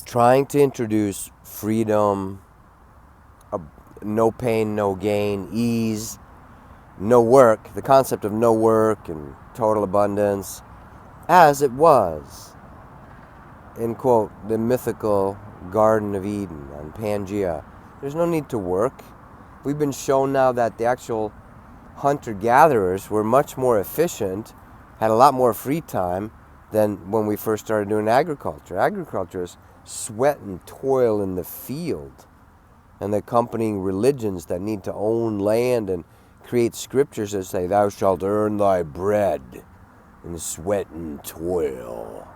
trying to introduce freedom, no pain, no gain, ease, no work, the concept of no work and total abundance, as it was in, quote, the mythical Garden of Eden on Pangea. There's no need to work. We've been shown now that the actual hunter-gatherers were much more efficient, had a lot more free time than when we first started doing agriculture. Agriculture is sweat and toil in the field, and the accompanying religions that need to own land and create scriptures that say, thou shalt earn thy bread in sweat and toil.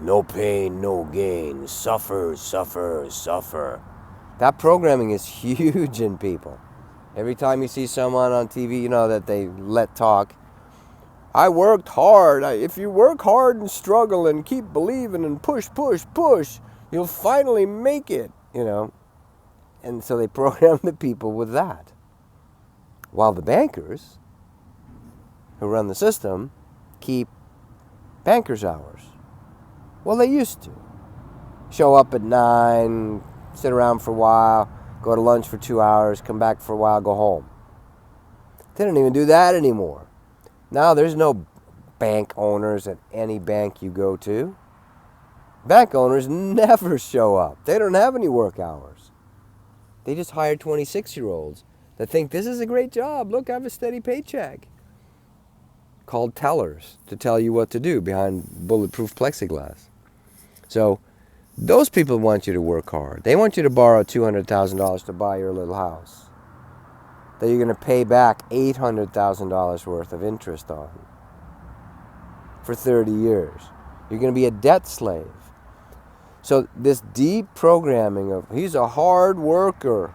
No pain, no gain. Suffer, suffer, suffer. That programming is huge in people. Every time you see someone on TV, you know, that they let talk, I worked hard. If you work hard and struggle and keep believing and push, push, push, you'll finally make it, you know. And so they program the people with that. While the bankers who run the system keep bankers' hours. Well, they used to. Show up at 9, sit around for a while, go to lunch for 2 hours, come back for a while, go home. They don't even do that anymore. Now there's no bank owners at any bank you go to. Bank owners never show up. They don't have any work hours. They just hire 26-year-olds that think this is a great job. Look, I have a steady paycheck. Called tellers to tell you what to do behind bulletproof plexiglass. So those people want you to work hard. They want you to borrow $200,000 to buy your little house that you're going to pay back $800,000 worth of interest on for 30 years. You're going to be a debt slave. So this deep programming of, he's a hard worker.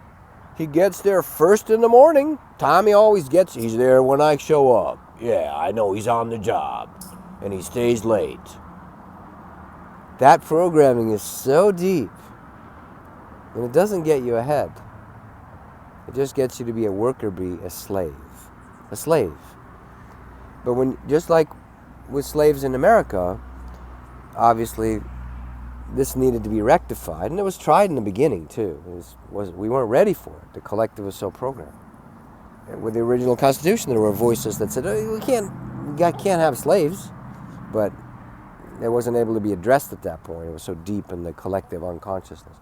He gets there first in the morning. Tommy always gets, he's there when I show up. Yeah, I know he's on the job. And he stays late. That programming is so deep. And it doesn't get you ahead. It just gets you to be a worker, be a slave. A slave. But when, just like with slaves in America, obviously this needed to be rectified. And it was tried in the beginning too. We weren't ready for it. The collective was so programmed. And with the original Constitution, there were voices that said, oh, we can't have slaves. But it wasn't able to be addressed at that point. It was so deep in the collective unconsciousness.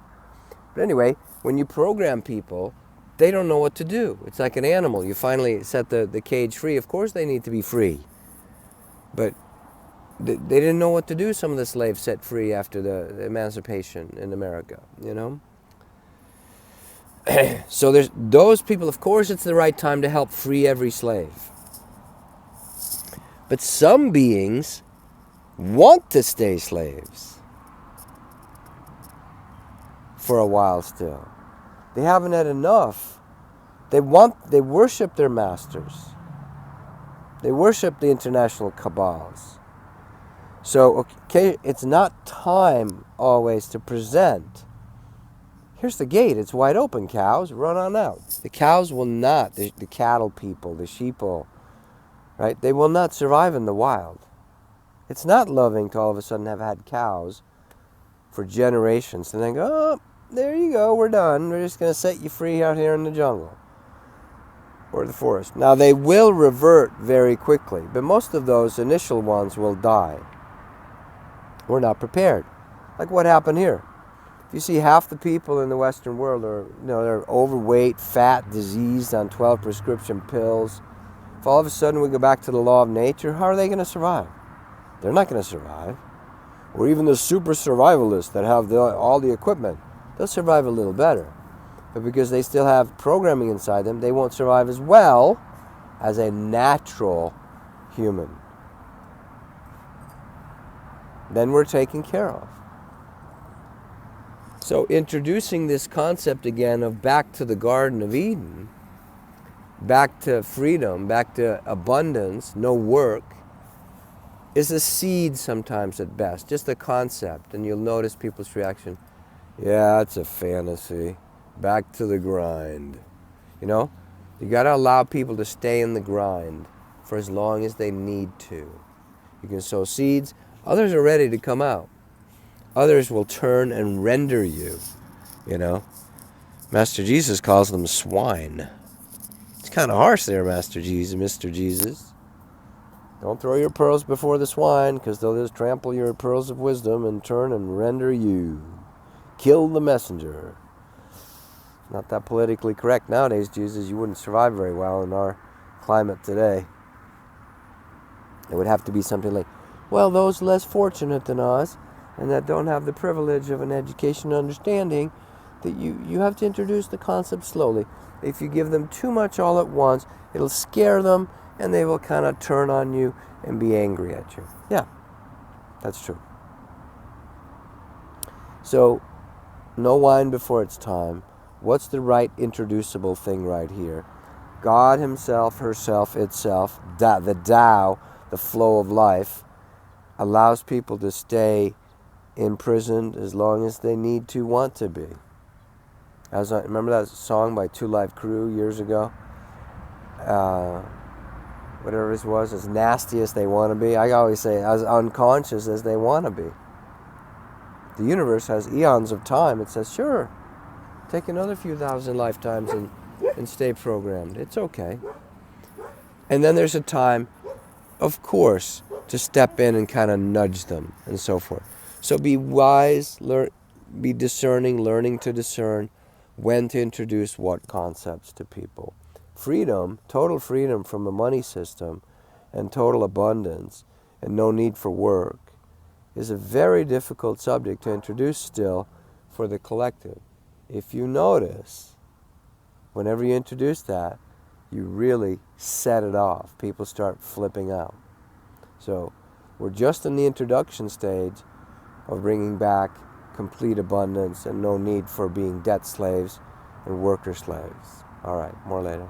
But anyway, when you program people, they don't know what to do. It's like an animal. You finally set the cage free. Of course they need to be free. But they didn't know what to do, some of the slaves set free after the emancipation in America, you know? So there's those people, of course it's the right time to help free every slave. But some beings want to stay slaves for a while still. They haven't had enough. They worship their masters. They worship the international cabals. So, okay, it's not time always to present. Here's the gate. It's wide open, cows. Run on out. The cows will not, the cattle people, the sheeple, right? They will not survive in the wild. It's not loving to all of a sudden have had cows for generations and then go, oh, there you go, we're done. We're just going to set you free out here in the jungle or the forest. Now, they will revert very quickly, but most of those initial ones will die. We're not prepared. Like what happened here. If you see half the people in the Western world are, they're overweight, fat, diseased on 12 prescription pills. If all of a sudden we go back to the law of nature, how are they going to survive? They're not going to survive. Or even the super survivalists that have all the equipment, they'll survive a little better. But because they still have programming inside them, they won't survive as well as a natural human. Then we're taken care of. So introducing this concept again of back to the Garden of Eden, back to freedom, back to abundance, no work, is a seed sometimes at best, just a concept. And you'll notice people's reaction, yeah, it's a fantasy, back to the grind. You got to allow people to stay in the grind for as long as they need to. You can sow seeds. Others are ready to come out. others will turn and render you, you know. Master Jesus calls them swine. It's kind of harsh there, Master Jesus, Mr. Jesus. Don't throw your pearls before the swine, because they'll just trample your pearls of wisdom and turn and render you. Kill the messenger. Not that politically correct nowadays, Jesus. You wouldn't survive very well in our climate today. It would have to be something like, well, those less fortunate than us and that don't have the privilege of an education and understanding, that you have to introduce the concept slowly. If you give them too much all at once, it'll scare them and they will kind of turn on you and be angry at you. Yeah, that's true. So, no wine before its time. What's the right introducible thing right here? God himself, herself, itself, the Tao, the flow of life, allows people to stay imprisoned as long as they need to, want to be. Remember that song by Two Live Crew years ago? Whatever this was, as nasty as they want to be. I always say, as unconscious as they want to be. The universe has eons of time. It says, sure, take another few thousand lifetimes and stay programmed. It's okay. And then there's a time, of course, to step in and kind of nudge them and so forth. So be wise, be discerning, learning to discern when to introduce what concepts to people. Freedom, total freedom from the money system and total abundance and no need for work is a very difficult subject to introduce still for the collective. If you notice, whenever you introduce that, you really set it off. People start flipping out. So we're just in the introduction stage of bringing back complete abundance and no need for being debt slaves and worker slaves. All right, more later.